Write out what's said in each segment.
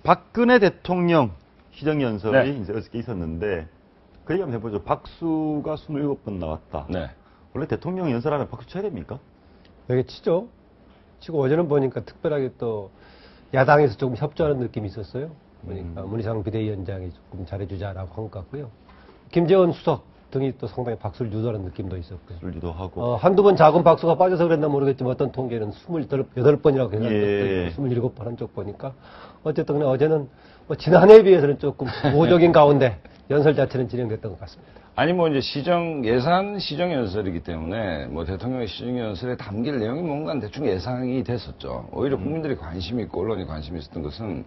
박근혜 대통령 시정연설이 네. 이제 어저께 있었는데 그 얘기 한번 해보죠. 박수가 27번 나왔다. 네. 원래 대통령 연설하면 박수 쳐야 됩니까? 여기 치죠. 치고 어제는 보니까 특별하게 또 야당에서 조금 협조하는 느낌이 있었어요. 보니까 문희상 비대위원장이 조금 잘해주자라고 한 것 같고요. 김재원 수석 등이 또 상당히 박수를 유도하는 느낌도 있었고요. 박수를 유도하고. 한두 번 작은 박수가 빠져서 그랬나 모르겠지만 어떤 통계는 28번이라고 해서 예. 27번 한 쪽 보니까 어쨌든 그냥 어제는 뭐 지난해에 비해서는 조금 우호적인 가운데 연설 자체는 진행됐던 것 같습니다. 아니 뭐 이제 예산 시정 연설이기 때문에 뭐 대통령의 시정 연설에 담길 내용이 뭔가 대충 예상이 됐었죠. 오히려 국민들이 관심이 있고 언론이 관심이 있었던 것은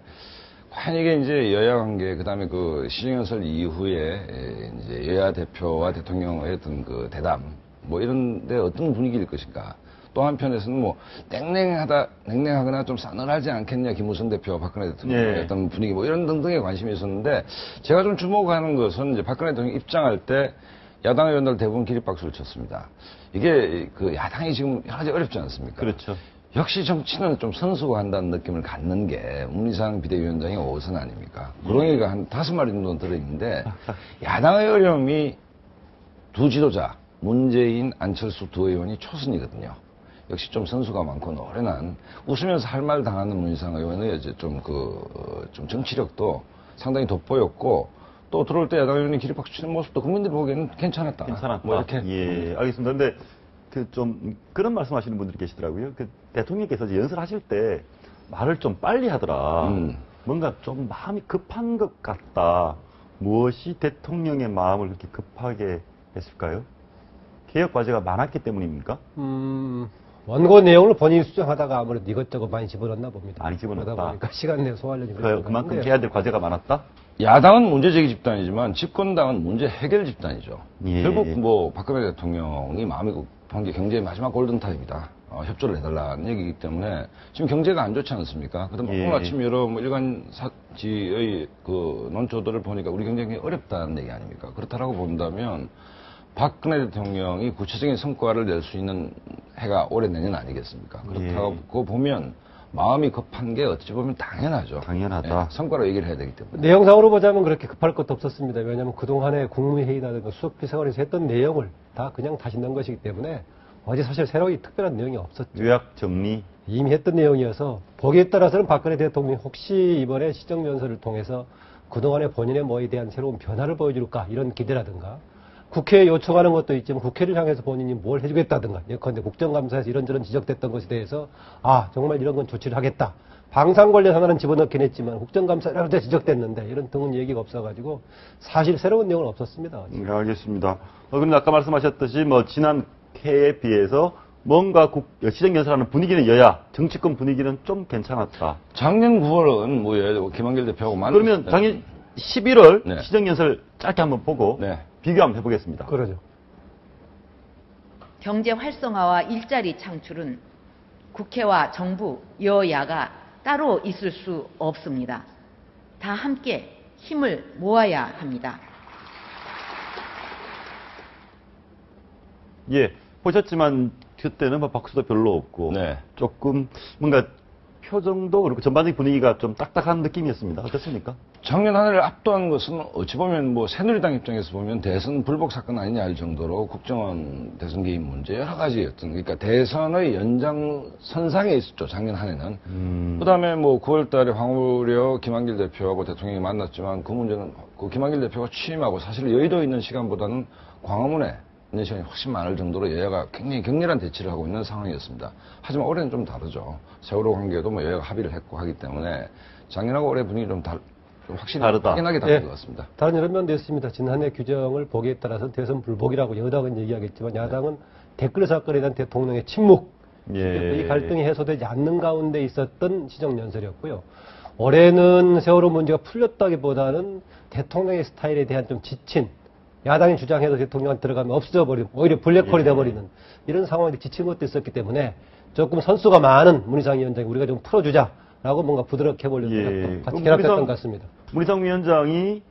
과연 이게 이제 여야 관계 그다음에 그 시정 연설 이후에 이제 여야 대표와 대통령의 어떤 그 대담 뭐 이런데 어떤 분위기일 것인가. 또 한편에서는 뭐 냉랭하거나 좀 싸늘하지 않겠냐 김무성 대표, 박근혜 대통령의 예. 어떤 분위기 뭐 이런 등등에 관심이 있었는데 제가 좀 주목하는 것은 이제 박근혜 대통령 입장할 때 야당 의원들 대부분 기립박수를 쳤습니다. 이게 그 야당이 지금 여러 가지 어렵지 않습니까? 그렇죠. 역시 정치는 좀 선수가 한다는 느낌을 갖는 게 문희상 비대위원장의 오선 아닙니까? 구렁이가 한 5마리 정도 들어있는데 야당의 어려움이 두 지도자 문재인, 안철수 두 의원이 초선이거든요. 역시 좀 선수가 많고 노련한 웃으면서 할 말 당하는 문희상 의원의 이제 좀 정치력도 상당히 돋보였고 또 들어올 때 야당 의원이 기립박수 치는 모습도 국민들이 보기에는 괜찮았다. 뭐 이렇게. 예, 알겠습니다. 근데 그 좀 그런 말씀하시는 분들이 계시더라고요. 그 대통령께서 이제 연설하실 때 말을 좀 빨리 하더라. 뭔가 좀 마음이 급한 것 같다. 무엇이 대통령의 마음을 그렇게 급하게 했을까요? 개혁 과제가 많았기 때문입니까? 원고 내용을 본인이 수정하다가 아무래도 이것저것 많이 집어넣나 봅니다. 많이 집어넣었다. 그러다 보니까 시간 내에 소화하려니 그만큼 해야 될 과제가 많았다? 야당은 문제제기 집단이지만 집권당은 문제 해결 집단이죠. 예. 결국 뭐 박근혜 대통령이 마음이 급한 게 경제의 마지막 골든타임이다. 협조를 해달라는 얘기이기 때문에 지금 경제가 안 좋지 않습니까? 그다음 예. 오늘 아침 여러 뭐 일간지의 그 논조들을 보니까 우리 경쟁이 어렵다는 얘기 아닙니까? 그렇다라고 본다면 박근혜 대통령이 구체적인 성과를 낼 수 있는 해가 올해 내년 아니겠습니까? 그렇다고 보면 마음이 급한 게 어찌 보면 당연하죠. 당연하다. 예, 성과로 얘기를 해야 되기 때문에. 내용상으로 보자면 그렇게 급할 것도 없었습니다. 왜냐하면 그동안에 국무회의라든가 수석비 생활에서 했던 내용을 다 그냥 다시 넣은 것이기 때문에 어제 사실 새로이 특별한 내용이 없었죠. 요약 정리. 이미 했던 내용이어서 보기에 따라서는 박근혜 대통령이 혹시 이번에 시정연설을 통해서 그동안의 본인의 뭐에 대한 새로운 변화를 보여줄까 이런 기대라든가 국회에 요청하는 것도 있지만 국회를 향해서 본인이 뭘 해주겠다든가 예컨대 국정감사에서 이런저런 지적됐던 것에 대해서 정말 이런 건 조치를 하겠다. 방산 관련 하나는 집어넣긴 했지만 국정감사라는 데 지적됐는데 이런 등은 얘기가 없어가지고 사실 새로운 내용은 없었습니다. 알겠습니다. 그런데 아까 말씀하셨듯이 뭐 지난 해에 비해서 뭔가 시정연설하는 분위기는 여야 정치권 분위기는 좀 괜찮았다. 작년 9월은 뭐 김한길 대표하고 만났을 그러면 때. 작년 11월 네. 시정연설 짧게 한번 보고 네. 비교 한번 해보겠습니다. 그러죠. 경제 활성화와 일자리 창출은 국회와 정부, 여야가 따로 있을 수 없습니다. 다 함께 힘을 모아야 합니다. 예, 보셨지만 그때는 뭐 박수도 별로 없고 네. 조금 뭔가 표정도 그렇고 전반적인 분위기가 좀 딱딱한 느낌이었습니다. 어떻습니까? 작년 한 해를 압도한 것은 어찌 보면 뭐 새누리당 입장에서 보면 대선 불복 사건 아니냐 할 정도로 국정원 대선 개입 문제 여러 가지였던 그러니까 대선의 연장선상에 있었죠. 작년 한 해는. 그다음에 뭐 9월 달에 황우려 김한길 대표하고 대통령이 만났지만 그 문제는 그 김한길 대표가 취임하고 사실 여의도에 있는 시간보다는 광화문에 있는 시간이 훨씬 많을 정도로 여야가 굉장히 격렬한 대치를 하고 있는 상황이었습니다. 하지만 올해는 좀 다르죠. 세월호 관계도 뭐 여야가 합의를 했고 하기 때문에 작년하고 올해 분위기 좀 확실히 다르다. 확연하게 다른 것 같습니다. 다른 여러 면도 있습니다. 지난해 규정을 보기에 따라서 대선 불복이라고 여당은 얘기하겠지만 야당은 댓글 사건에 대한 대통령의 침묵, 예. 이 갈등이 해소되지 않는 가운데 있었던 시정연설이었고요. 올해는 세월호 문제가 풀렸다기보다는 대통령의 스타일에 대한 좀 지친 야당이 주장해도 대통령한테 들어가면 없어져 버리고 오히려 블랙홀이 돼버리는 이런 상황에 지친 것도 있었기 때문에 조금 선수가 많은 문희상 위원장이 우리가 좀 풀어주자라고 뭔가 부드럽게 해보려는 노력도 같이 결합했던 것 같습니다. 문희상 위원장이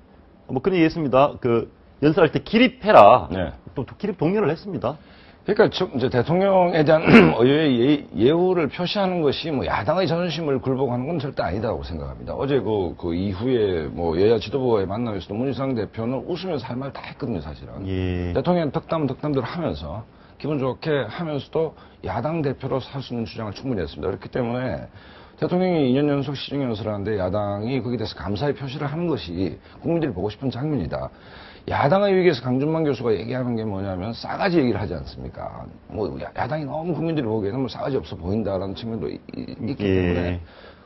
뭐 그런 얘기 했습니다. 그 연설할 때 기립해라. 네. 또 기립 독려를 했습니다. 그러니까 이제 대통령에 대한 의회의 예우를 표시하는 것이 뭐 야당의 자존심을 굴복하는 건 절대 아니다고 생각합니다. 어제 그 이후에 뭐 여야 지도부와의 만남에서도 문희상 대표는 웃으면서 할 말 다 했거든요, 사실은. 예. 대통령 덕담대로 하면서 기분 좋게 하면서도 야당 대표로 살 수 있는 주장을 충분히 했습니다. 그렇기 때문에 대통령이 2년 연속 시정연설을 하는데 야당이 거기에 대해서 감사의 표시를 하는 것이 국민들이 보고 싶은 장면이다. 야당의 위기에서 강준만 교수가 얘기하는 게 뭐냐면 싸가지 얘기를 하지 않습니까? 뭐 야당이 너무 국민들이 보기에는 뭐 싸가지 없어 보인다라는 측면도 있기 때문에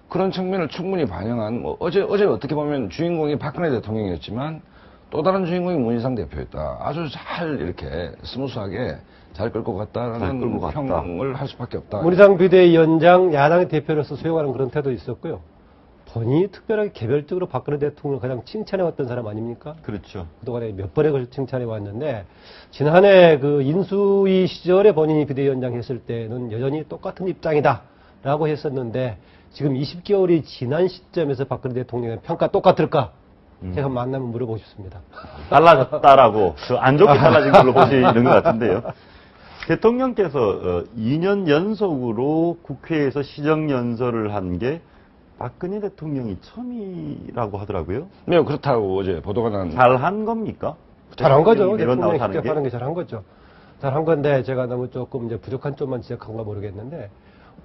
그런 측면을 충분히 반영한 뭐 어제 어떻게 보면 주인공이 박근혜 대통령이었지만 또 다른 주인공이 문희상 대표였다. 아주 잘 이렇게 스무스하게 잘 끌고 갔다라는 평을 할 수밖에 없다. 문희상 비대위원장 야당의 대표로서 수용하는 그런 태도 있었고요. 본인이 특별하게 개별적으로 박근혜 대통령을 가장 칭찬해왔던 사람 아닙니까? 그렇죠. 그동안에 몇 번에 걸쳐 칭찬해왔는데 지난해 그 인수위 시절에 본인이 비대위원장 했을 때는 여전히 똑같은 입장이다라고 했었는데 지금 20개월이 지난 시점에서 박근혜 대통령의 평가 똑같을까? 제가 만나면 물어보고 싶습니다. 달라졌다라고 안 좋게 달라진 걸로 보시는 것 같은데요. 대통령께서 2년 연속으로 국회에서 시정연설을 한 게 박근혜 대통령이 처음이라고 하더라고요. 네, 그렇다고 어제 보도가 난. 잘한 겁니까? 잘한 거죠. 이런다고 대통령이 하는 직접 게? 하는 게 잘한 거죠. 잘한 건데 제가 너무 조금 이제 부족한 점만 지적한가 모르겠는데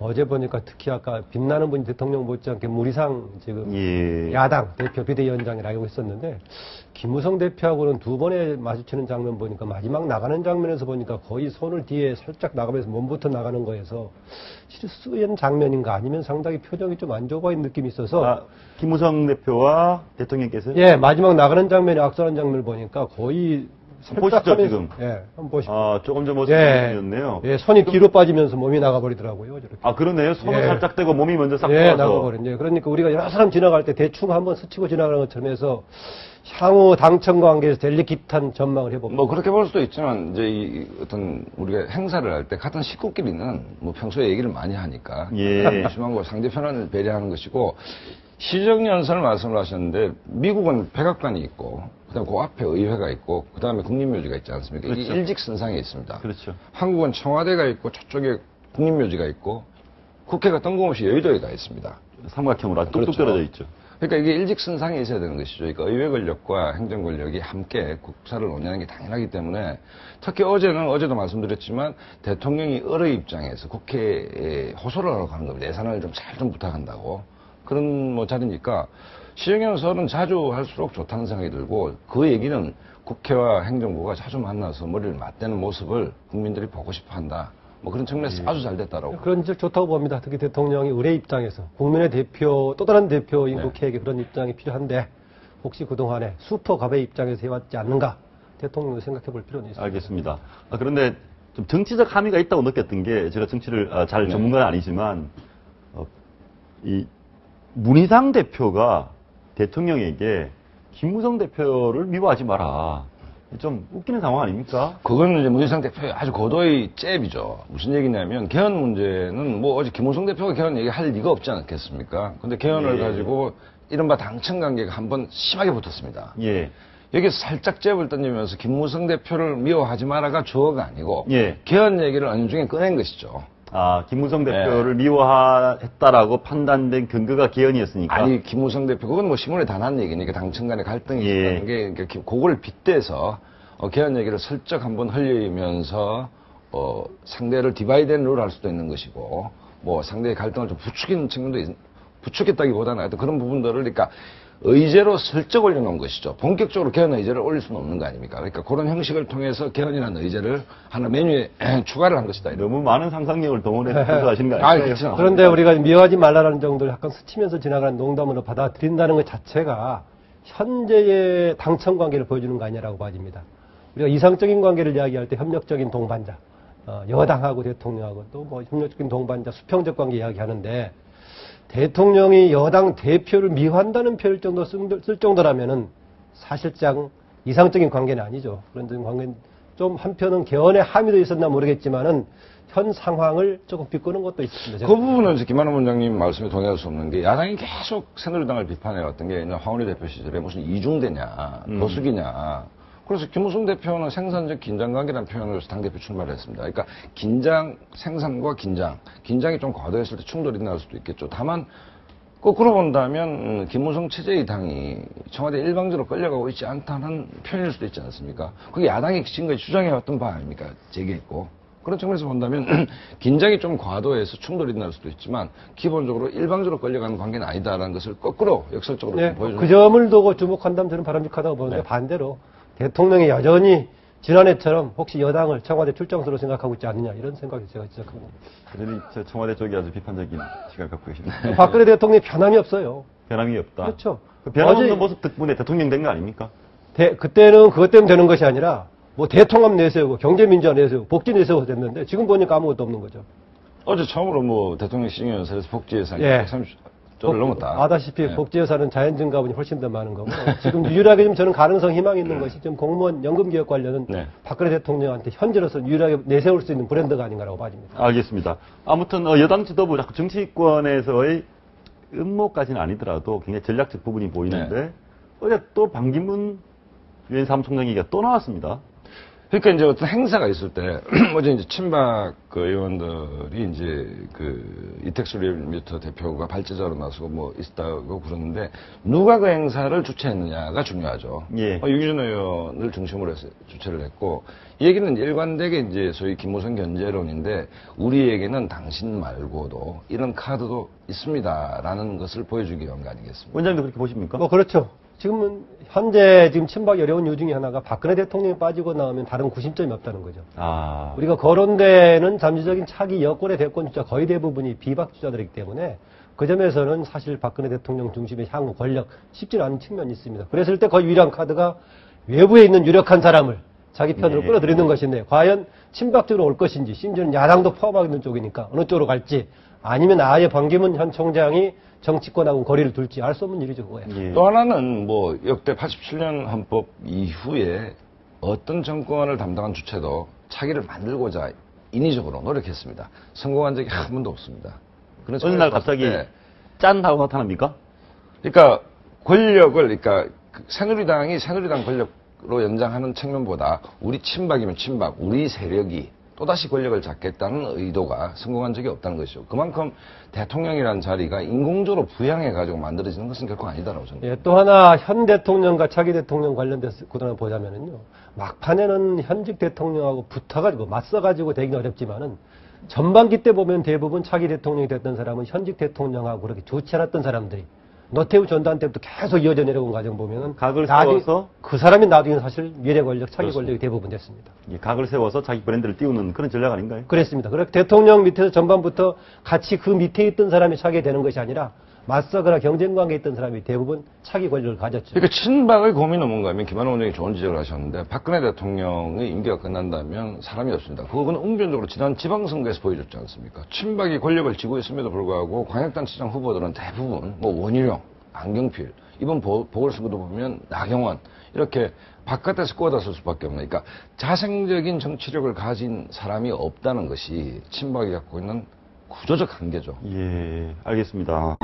어제 보니까 특히 아까 빛나는 분이 대통령 못지않게 문희상 지금 예. 야당 대표 비대위원장이라고 했었는데 김무성 대표하고는 두 번에 마주치는 장면 보니까 마지막 나가는 장면에서 보니까 거의 손을 뒤에 살짝 나가면서 몸부터 나가는 거에서 실수한 장면인가 아니면 상당히 표정이 좀 안 좋아 보이는 느낌이 있어서 김무성 대표와 대통령께서요? 예 마지막 나가는 장면이 악수하는 장면을 보니까 거의 보시죠, 살짝 하면서- 지금. 예 한번 보시죠. 조금 전 모습이었네요. 예, 손이 뒤로 빠지면서 몸이 나가버리더라고요. 저렇게. 그러네요. 손을 예. 살짝 떼고 몸이 먼저 싹 예, 들어와서. 나가버렸네요. 그러니까 우리가 여러 사람 지나갈 때 대충 한번 스치고 지나가는 것처럼 해서 향후 당청 관계에서 델리깃한 전망을 해봅니다. 뭐 그렇게 볼 수도 있지만 이제 이 어떤 우리가 행사를 할 때 같은 식구끼리는 뭐 평소에 얘기를 많이 하니까 예. 심한 거 상대편을 배려하는 것이고 시정연설 말씀을 하셨는데 미국은 백악관이 있고 그다음에 그 앞에 의회가 있고 그다음에 국립묘지가 있지 않습니까? 이게 그렇죠. 일직선상에 있습니다. 그렇죠. 한국은 청와대가 있고 저쪽에 국립묘지가 있고 국회가 뜬금없이 여의도에 가 있습니다. 삼각형으로 아주 뚝뚝 그렇죠. 떨어져 있죠. 그러니까 이게 일직선상에 있어야 되는 것이죠. 그러니까 의회 권력과 행정 권력이 함께 국사를 논의하는 게 당연하기 때문에 특히 어제도 말씀드렸지만 대통령이 을의 입장에서 국회에 호소를 하러 가는 겁니다. 예산을 좀 잘 좀 부탁한다고. 그런 뭐 자리니까 시정연설은 자주 할수록 좋다는 생각이 들고 그 얘기는 국회와 행정부가 자주 만나서 머리를 맞대는 모습을 국민들이 보고 싶어 한다. 뭐 그런 측면에서 아주 잘 됐다라고. 그런 점 좋다고 봅니다. 특히 대통령이 의뢰 입장에서 국민의 대표, 또 다른 대표인 네. 국회에게 그런 입장이 필요한데 혹시 그동안에 슈퍼갑의 입장에서 해왔지 않는가? 대통령도 생각해 볼 필요는 있습니다. 알겠습니다. 그런데 좀 정치적 함의가 있다고 느꼈던 게 제가 정치를 잘 전문가는 아니지만 이 문희상 대표가 대통령에게 김무성 대표를 미워하지 마라. 좀 웃기는 상황 아닙니까? 그거는 이제 문희상 대표의 아주 고도의 잽이죠. 무슨 얘기냐면 개헌 문제는 뭐 어제 김무성 대표가 개헌 얘기할 리가 없지 않겠습니까? 근데 개헌을 예. 가지고 이른바 당청 관계가 한번 심하게 붙었습니다. 예. 여기서 살짝 잽을 던지면서 김무성 대표를 미워하지 마라가 주어가 아니고 예. 개헌 얘기를 안중에 꺼낸 것이죠. 김무성 대표를 미워했다라고 판단된 근거가 개헌이었으니까. 아니 김무성 대표 그건 뭐 신문에 다 난 얘기니까 당청 간의 갈등이 예. 있다는 게 그러니까 그거를 빗대서 개헌 얘기를 슬쩍 한번 흘리면서 상대를 디바이드앤 룰 할 수도 있는 것이고 뭐 상대의 갈등을 좀 부추기는 측면도 부추겼다기보다는 하여튼 그런 부분들을 그러니까 의제로 슬쩍 올려놓은 것이죠. 본격적으로 개헌 의제를 올릴 수는 없는 거 아닙니까? 그러니까 그런 형식을 통해서 개헌이라는 의제를 하나 메뉴에 추가를 한 것이다. 너무 많은 상상력을 동원해서 하시는 거 아니에요? 그렇죠. 그런데 우리가 미워하지 말라는 정도를 약간 스치면서 지나가는 농담으로 받아들인다는 것 자체가 현재의 당청 관계를 보여주는 거 아니냐라고 봐집니다. 우리가 이상적인 관계를 이야기할 때 협력적인 동반자, 여당하고 대통령하고 또 뭐 협력적인 동반자, 수평적 관계 이야기하는데 대통령이 여당 대표를 미워한다는 표현 정도 쓸 정도라면은 사실상 이상적인 관계는 아니죠. 그런 관계는 좀 한편은 개헌에 함의도 있었나 모르겠지만은 현 상황을 조금 비꼬는 것도 있습니다. 그 부분은 이제 김한호 원장님 말씀에 동의할 수 없는 게 야당이 계속 새누리당을 비판해왔던 게 황운희 대표 시절에 무슨 이중대냐, 도숙이냐, 그래서 김무성 대표는 생산적 긴장감이라는 표현으로 당대표 출마를 했습니다. 그러니까 긴장, 생산과 긴장이 좀 과도했을 때 충돌이 날 수도 있겠죠. 다만 거꾸로 본다면 김무성 체제의 당이 청와대 일방적으로 끌려가고 있지 않다는 표현일 수도 있지 않습니까? 그게 야당이 지금까지 주장해왔던 바 아닙니까? 제기했고. 그런 측면에서 본다면 긴장이 좀 과도해서 충돌이 날 수도 있지만 기본적으로 일방적으로 끌려가는 관계는 아니다라는 것을 거꾸로 역설적으로 네, 보여주는 그 점을 두고 주목한다면 저는 바람직하다고 보는데 네. 반대로 대통령이 여전히 지난해처럼 혹시 여당을 청와대 출장소로 생각하고 있지 않느냐 이런 생각이 제가 시작합니다. 그러니 저 청와대 쪽이 아주 비판적인 시각을 갖고 계십니다. 박근혜 대통령이 변함이 없어요. 변함이 없다. 그렇죠. 그 변함없는 어제 모습 덕분에 대통령 된 거 아닙니까? 그때는 그것 때문에 되는 것이 아니라 뭐 대통합 내세우고 경제민주화 내세우고 복지 내세우고 됐는데 지금 보니까 아무것도 없는 거죠. 어제 처음으로 뭐 대통령 시정연설에서 복지 예산이 예. 130조를 넘었다. 아다시피 예. 복지 예산은 자연 증가분이 훨씬 더 많은 거고 지금 유일하게 좀 저는 가능성 희망이 있는 것이 지금 공무원 연금 개혁 관련은 네. 박근혜 대통령한테 현재로서 유일하게 내세울 수 있는 브랜드가 아닌가라고 봐집니다. 알겠습니다. 아무튼 여당 지도부 자꾸 정치권에서의 음모까지는 아니더라도 굉장히 전략적 부분이 보이는데 네. 어제 또 방기문 유엔 사무총장 얘기가 또 나왔습니다. 그러니까 이제 어떤 행사가 있을 때 어제 이제 친박 그 의원들이 이제 그 이택수 리얼미터 대표가 발제자로 나서고 뭐 있다고 그러는데 누가 그 행사를 주최했느냐가 중요하죠. 예. 유기준 의원을 중심으로 해서 주최를 했고 이 얘기는 일관되게 이제 소위 김무성 견제론인데 우리에게는 당신 말고도 이런 카드도 있습니다라는 것을 보여주기 위한 거 아니겠습니까? 원장님도 그렇게 보십니까? 뭐 그렇죠. 지금은 현재 지금 친박이 어려운 이유 중에 하나가 박근혜 대통령이 빠지고 나오면 다른 구심점이 없다는 거죠. 아, 우리가 거론되는 잠재적인 차기 여권의 대권 주자 거의 대부분이 비박 주자들이기 때문에 그 점에서는 사실 박근혜 대통령 중심의 향후 권력 쉽지는 않은 측면이 있습니다. 그랬을 때 거의 유일한 카드가 외부에 있는 유력한 사람을 자기 편으로 네. 끌어들이는 것인데 과연 친박 쪽으로 올 것인지 심지어는 야당도 포함하고 있는 쪽이니까 어느 쪽으로 갈지 아니면 아예 반기문 현 총장이 정치권하고 거리를 둘지 알 수 없는 일이죠. 그거야. 예. 또 하나는 뭐 역대 87년 헌법 이후에 어떤 정권을 담당한 주체도 차기를 만들고자 인위적으로 노력했습니다. 성공한 적이 한 번도 없습니다. 그런 어느 날 측면에서 봤을 갑자기 때 짠 하고 나타납니까? 그러니까 권력을 그러니까 새누리당이 새누리당 권력으로 연장하는 측면보다 우리 친박이면 친박, 우리 세력이 또다시 권력을 잡겠다는 의도가 성공한 적이 없다는 것이죠. 그만큼 대통령이라는 자리가 인공적으로 부양해가지고 만들어지는 것은 결코 아니다라고 저는. 예, 또 하나 현 대통령과 차기 대통령 관련돼서 그동안 보자면은요. 막판에는 현직 대통령하고 붙어가지고 맞서가지고 되긴 어렵지만은 전반기 때 보면 대부분 차기 대통령이 됐던 사람은 현직 대통령하고 그렇게 좋지 않았던 사람들이 노태우 전두환 때부터 계속 이어져 내려온 과정 보면은 각을 나중에 세워서 그 사람이 나중에 사실 미래 권력, 차기 그렇습니다. 권력이 대부분 됐습니다. 예, 각을 세워서 자기 브랜드를 띄우는 그런 전략 아닌가요? 그랬습니다. 그렇게 대통령 밑에서 전반부터 같이 그 밑에 있던 사람이 차게 되는 것이 아니라 맞서거나 경쟁 관계에 있던 사람이 대부분 차기 권력을 가졌죠. 그러니까 친박의 고민은 뭔가 하면 김한호 원장이 좋은 지적을 하셨는데 박근혜 대통령의 임기가 끝난다면 사람이 없습니다. 그건 웅변적으로 지난 지방선거에서 보여줬지 않습니까? 친박이 권력을 쥐고 있음에도 불구하고 광역단체장 후보들은 대부분 뭐 원희룡, 안경필, 이번 보궐선거도 보면 나경원 이렇게 바깥에서 꼬아다 쓸 수밖에 없는 그러니까 자생적인 정치력을 가진 사람이 없다는 것이 친박이 갖고 있는 구조적 한계죠. 예, 알겠습니다.